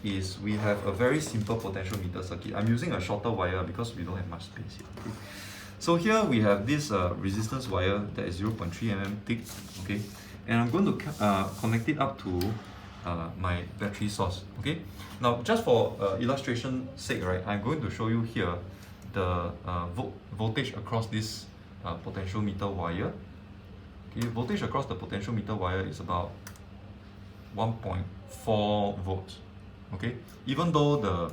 is we have a very simple potentiometer circuit. I'm using a shorter wire because we don't have much space here. Okay? So here we have this resistance wire that is 0.3 mm thick, okay, and I'm going to connect it up to my battery source. Okay, now just for illustration sake, right, I'm going to show you here the voltage across this potentiometer wire. Okay, voltage across the potentiometer wire is about 1.4 volts. Okay, even though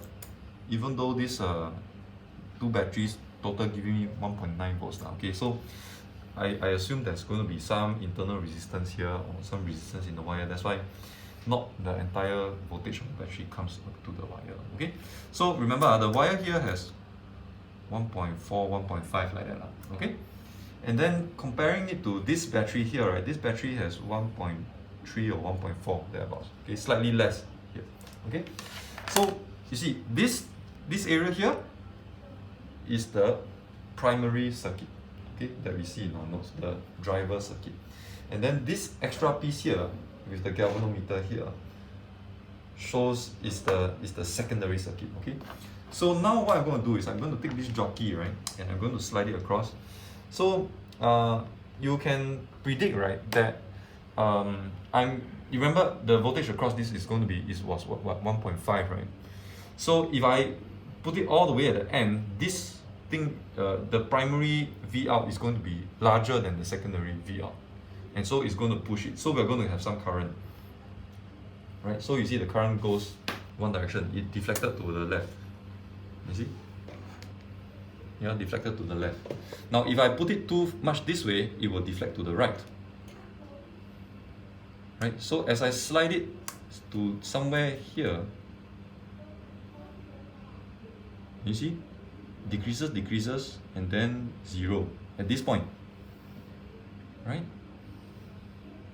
this two batteries total giving me 1.9 volts now. Okay, so I assume there's going to be some internal resistance here or some resistance in the wire. That's why not the entire voltage of the battery comes to the wire. Okay, so remember the wire here has 1.4, 1.5 like that. Okay, and then comparing it to this battery here, right? This battery has 1.3 or 1.4 thereabouts. Okay, slightly less here. Okay, so you see this area here is the primary circuit, okay, that we see in our notes, the driver circuit. And then this extra piece here with the galvanometer here shows is the secondary circuit. Okay, so now what I'm going to do is I'm going to take this jockey, right, and I'm going to slide it across. So you can predict, right, that you remember the voltage across this is going to be was what 1.5, right? So if I put it all the way at the end, this thing, the primary V out is going to be larger than the secondary V out, and so it's going to push it. So we're going to have some current, right? So you see the current goes one direction, it deflected to the left. You see? Yeah, deflected to the left. Now if I put it too much this way, it will deflect to the right. Right? So as I slide it to somewhere here, you see, decreases, and then 0 at this point, right?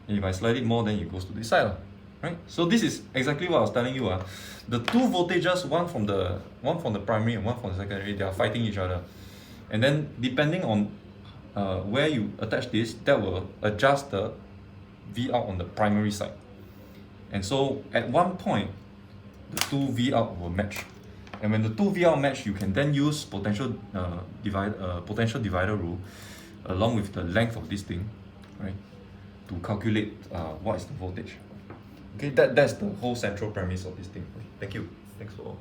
And if I slide it more, then it goes to this side, right? So this is exactly what I was telling you. The two voltages, one from the primary and one from the secondary, they are fighting each other, and then depending on where you attach this, that will adjust the V out on the primary side. And so at one point, the two V out will match. And when the two V out match, you can then use potential divider rule along with the length of this thing, right, to calculate what is the voltage. Okay, that's the whole central premise of this thing. Thank you. Thanks for all.